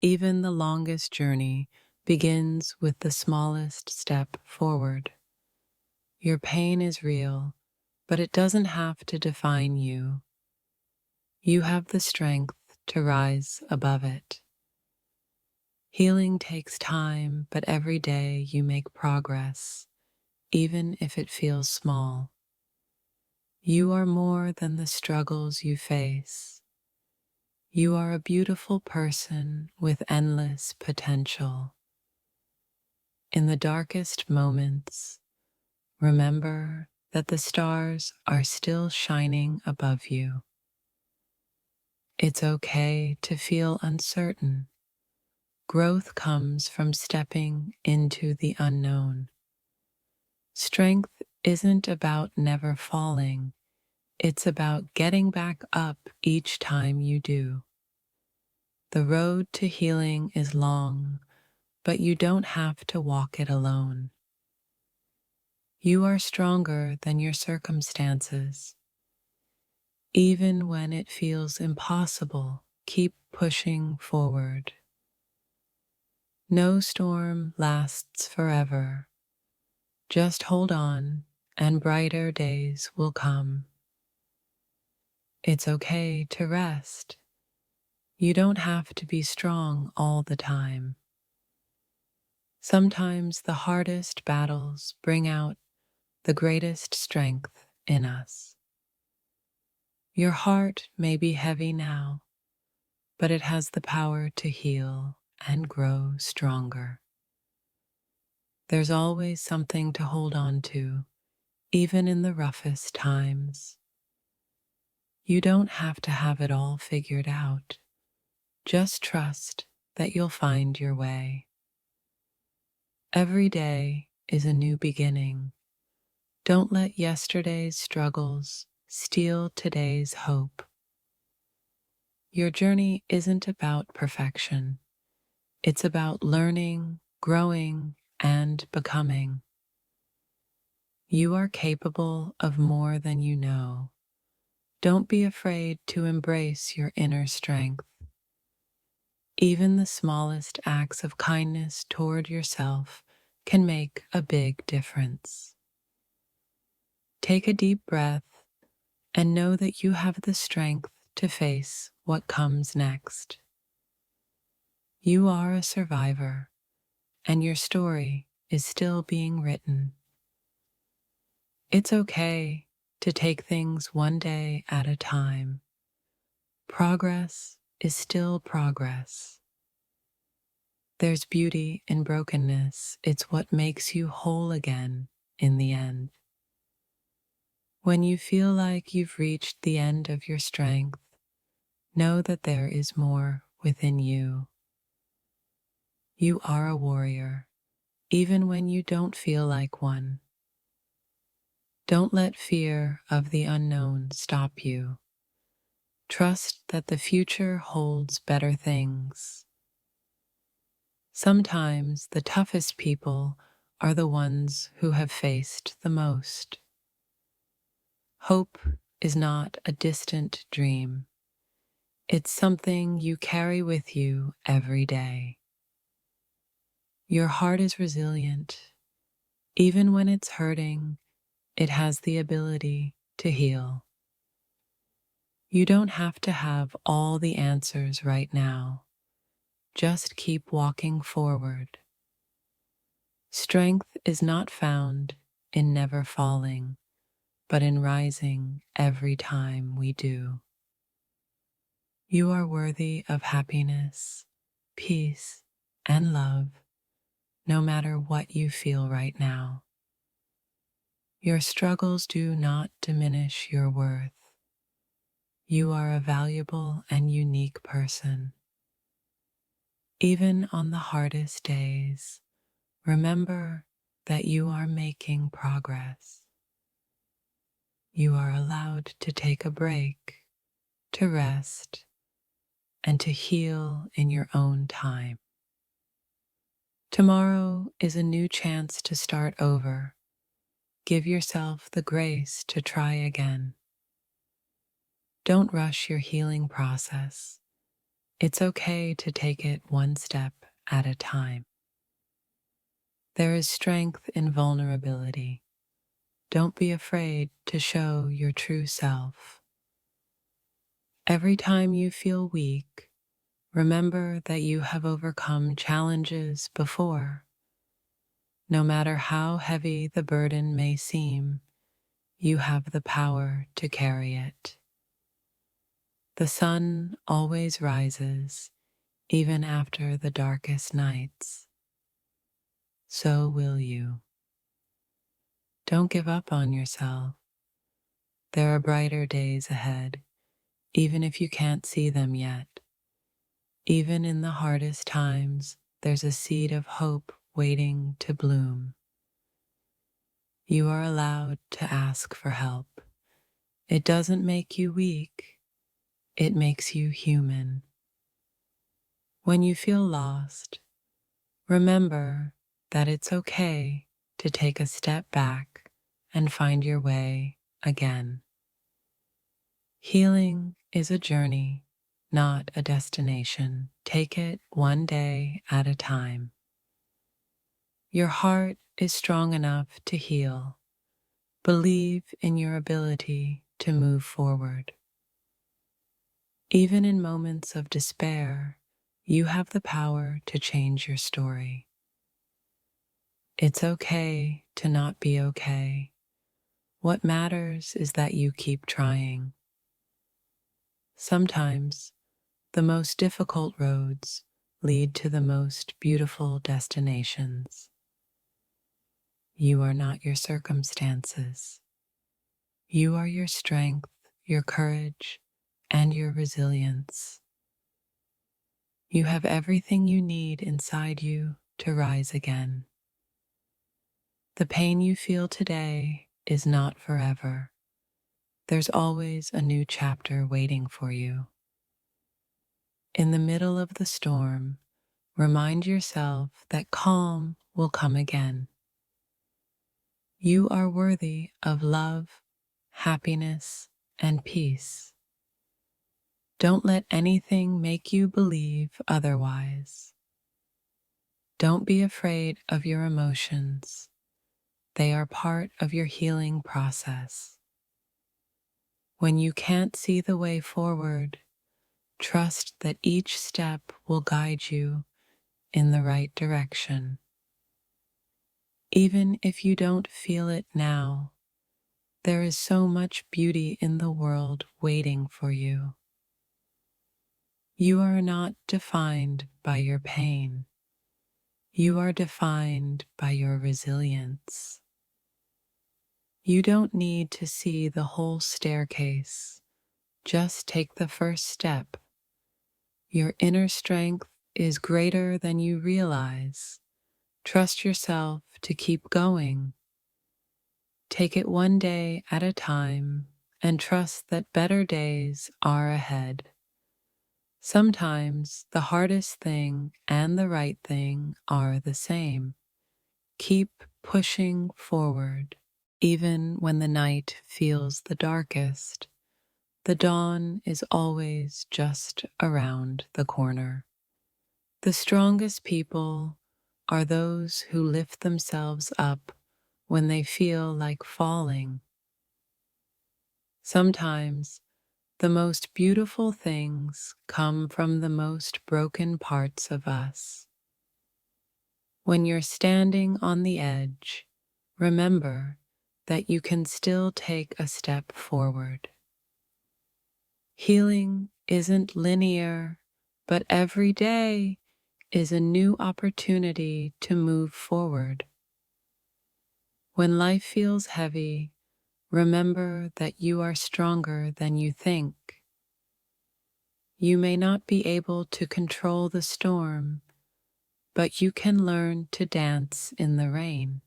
Even the longest journey begins with the smallest step forward. Your pain is real, but it doesn't have to define you. You have the strength to rise above it. Healing takes time, but every day you make progress, even if it feels small. You are more than the struggles you face. You are a beautiful person with endless potential. In the darkest moments, remember that the stars are still shining above you. It's okay to feel uncertain. Growth comes from stepping into the unknown. Strength isn't about never falling, it's about getting back up each time you do. The road to healing is long, but you don't have to walk it alone. You are stronger than your circumstances. Even when it feels impossible, keep pushing forward. No storm lasts forever. Just hold on, and brighter days will come. It's okay to rest. You don't have to be strong all the time. Sometimes the hardest battles bring out the greatest strength in us. Your heart may be heavy now, but it has the power to heal and grow stronger. There's always something to hold on to, even in the roughest times. You don't have to have it all figured out. Just trust that you'll find your way. Every day is a new beginning. Don't let yesterday's struggles steal today's hope. Your journey isn't about perfection. It's about learning, growing, and becoming. You are capable of more than you know. Don't be afraid to embrace your inner strength. Even the smallest acts of kindness toward yourself can make a big difference. Take a deep breath and know that you have the strength to face what comes next. You are a survivor, and your story is still being written. It's okay to take things one day at a time. Progress is still progress. There's beauty in brokenness. It's what makes you whole again in the end. When you feel like you've reached the end of your strength, know that there is more within you. You are a warrior, even when you don't feel like one. Don't let fear of the unknown stop you. Trust that the future holds better things. Sometimes the toughest people are the ones who have faced the most. Hope is not a distant dream. It's something you carry with you every day. Your heart is resilient. Even when it's hurting, it has the ability to heal. You don't have to have all the answers right now. Just keep walking forward. Strength is not found in never falling, but in rising every time we do. You are worthy of happiness, peace, and love, no matter what you feel right now. Your struggles do not diminish your worth. You are a valuable and unique person. Even on the hardest days, remember that you are making progress. You are allowed to take a break, to rest, and to heal in your own time. Tomorrow is a new chance to start over. Give yourself the grace to try again. Don't rush your healing process. It's okay to take it one step at a time. There is strength in vulnerability. Don't be afraid to show your true self. Every time you feel weak, remember that you have overcome challenges before. No matter how heavy the burden may seem, you have the power to carry it. The sun always rises, even after the darkest nights. So will you. Don't give up on yourself. There are brighter days ahead, even if you can't see them yet. Even in the hardest times, there's a seed of hope waiting to bloom. You are allowed to ask for help. It doesn't make you weak, it makes you human. When you feel lost, remember that it's okay to take a step back and find your way again. Healing is a journey, not a destination. Take it one day at a time. Your heart is strong enough to heal. Believe in your ability to move forward. Even in moments of despair, you have the power to change your story. It's okay to not be okay. What matters is that you keep trying. Sometimes, the most difficult roads lead to the most beautiful destinations. You are not your circumstances. You are your strength, your courage, and your resilience. You have everything you need inside you to rise again. The pain you feel today is not forever. There's always a new chapter waiting for you. In the middle of the storm, remind yourself that calm will come again. You are worthy of love, happiness, and peace. Don't let anything make you believe otherwise. Don't be afraid of your emotions. They are part of your healing process. When you can't see the way forward, trust that each step will guide you in the right direction. Even if you don't feel it now, there is so much beauty in the world waiting for you. You are not defined by your pain. You are defined by your resilience. You don't need to see the whole staircase. Just take the first step. Your inner strength is greater than you realize. Trust yourself to keep going. Take it one day at a time and trust that better days are ahead. Sometimes the hardest thing and the right thing are the same. Keep pushing forward. Even when the night feels the darkest, the dawn is always just around the corner. The strongest people are those who lift themselves up when they feel like falling. Sometimes the most beautiful things come from the most broken parts of us. When you're standing on the edge, remember that you can still take a step forward. Healing isn't linear, but every day is a new opportunity to move forward. When life feels heavy, remember that you are stronger than you think. You may not be able to control the storm, but you can learn to dance in the rain.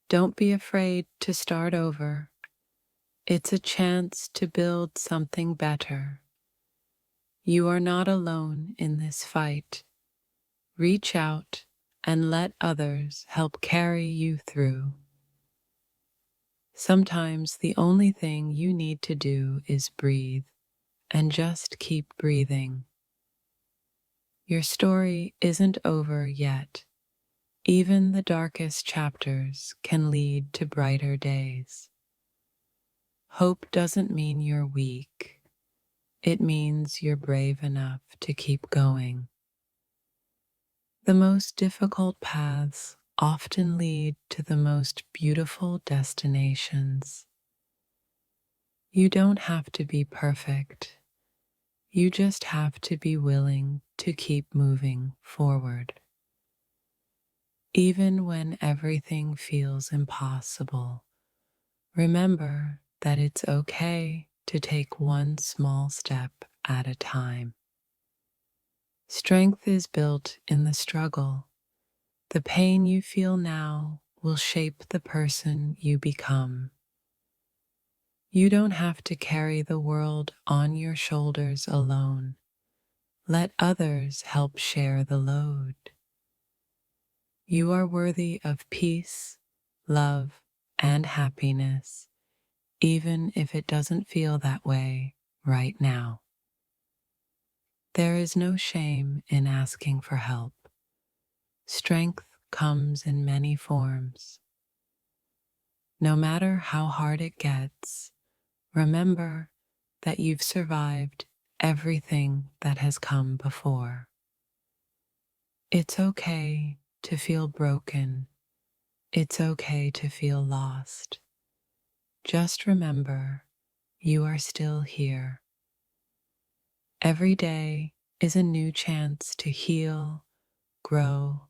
Don't be afraid to start over. It's a chance to build something better. You are not alone in this fight. Reach out and let others help carry you through. Sometimes the only thing you need to do is breathe. and just keep breathing. Your story isn't over yet. Even the darkest chapters can lead to brighter days. Hope doesn't mean you're weak. It means you're brave enough to keep going. The most difficult paths often lead to the most beautiful destinations. You don't have to be perfect. You just have to be willing to keep moving forward. Even when everything feels impossible, remember that it's okay to take one small step at a time. Strength is built in the struggle. The pain you feel now will shape the person you become. You don't have to carry the world on your shoulders alone. Let others help share the load. You are worthy of peace, love, and happiness, even if it doesn't feel that way right now. There is no shame in asking for help. Strength comes in many forms. No matter how hard it gets, remember that you've survived everything that has come before. It's okay to feel broken. It's okay to feel lost. Just remember, you are still here. Every day is a new chance to heal, grow,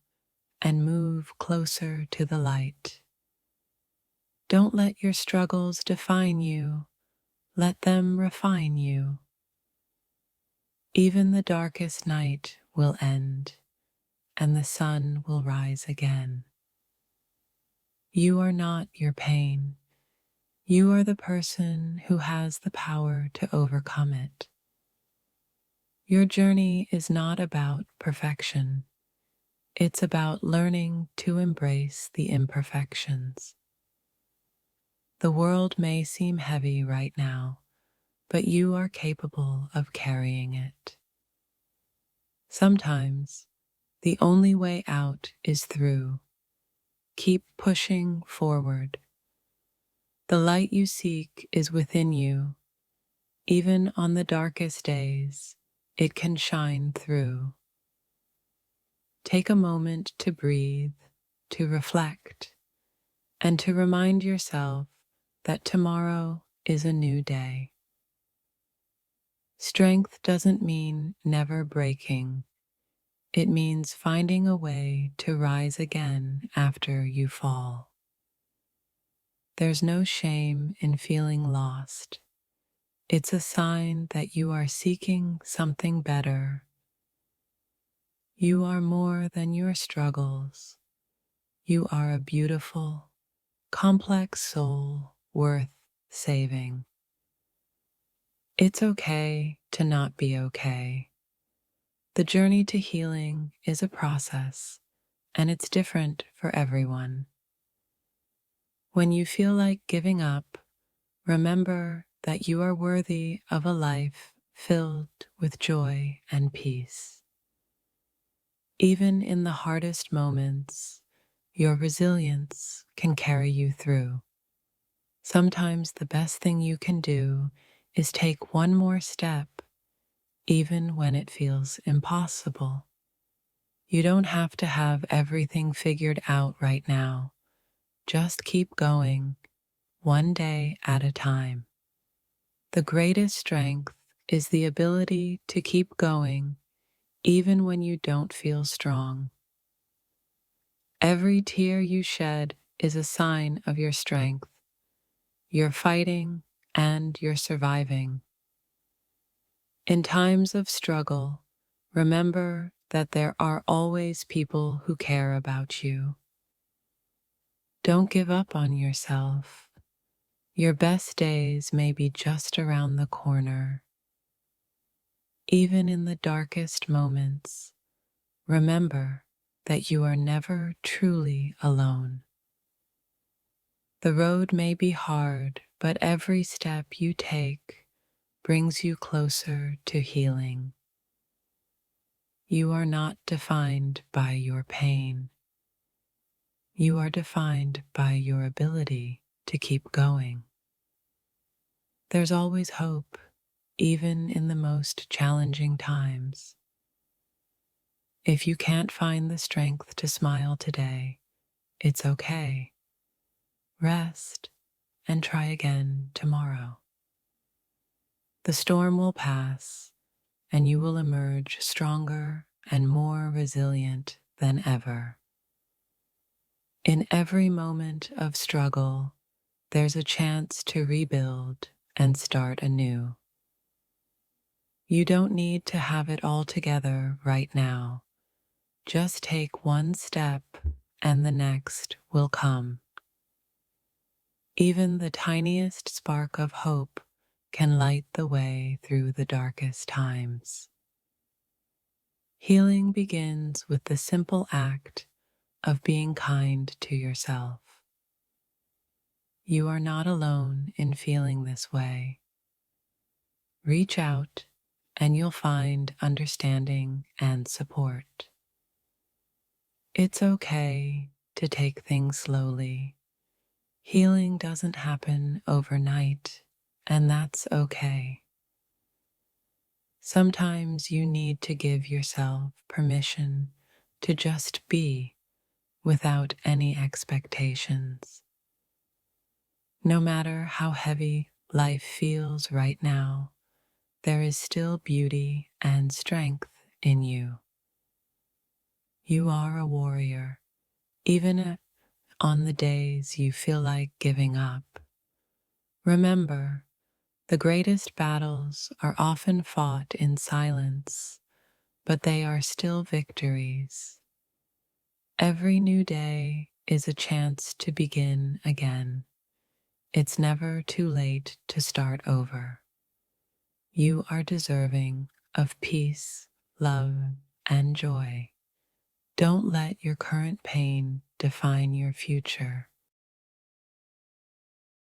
and move closer to the light. Don't let your struggles define you. Let them refine you. Even the darkest night will end, and the sun will rise again. You are not your pain. You are the person who has the power to overcome it. Your journey is not about perfection. It's about learning to embrace the imperfections. The world may seem heavy right now, but you are capable of carrying it. Sometimes, the only way out is through. Keep pushing forward. The light you seek is within you. Even on the darkest days, it can shine through. Take a moment to breathe, to reflect, and to remind yourself that tomorrow is a new day. Strength doesn't mean never breaking. It means finding a way to rise again after you fall. There's no shame in feeling lost. It's a sign that you are seeking something better. You are more than your struggles. You are a beautiful, complex soul worth saving. It's okay to not be okay. The journey to healing is a process, and it's different for everyone. When you feel like giving up, remember that you are worthy of a life filled with joy and peace. Even in the hardest moments, your resilience can carry you through. Sometimes the best thing you can do is take one more step, even when it feels impossible. You don't have to have everything figured out right now. Just keep going, one day at a time. The greatest strength is the ability to keep going, even when you don't feel strong. Every tear you shed is a sign of your strength. You're fighting and you're surviving. In times of struggle, remember that there are always people who care about you. Don't give up on yourself. Your best days may be just around the corner. Even in the darkest moments, remember that you are never truly alone. The road may be hard, but every step you take brings you closer to healing. You are not defined by your pain. You are defined by your ability to keep going. There's always hope, even in the most challenging times. If you can't find the strength to smile today, it's okay. Rest and try again tomorrow. The storm will pass, and you will emerge stronger and more resilient than ever. In every moment of struggle, there's a chance to rebuild and start anew. You don't need to have it all together right now. Just take one step and the next will come. Even the tiniest spark of hope can light the way through the darkest times. Healing begins with the simple act of being kind to yourself. You are not alone in feeling this way. Reach out and you'll find understanding and support. It's okay to take things slowly. Healing doesn't happen overnight, and that's okay. Sometimes you need to give yourself permission to just be without any expectations. No matter how heavy life feels right now, there is still beauty and strength in you. You are a warrior, even on the days you feel like giving up. Remember, the greatest battles are often fought in silence, but they are still victories. Every new day is a chance to begin again. It's never too late to start over. You are deserving of peace, love, and joy. Don't let your current pain define your future.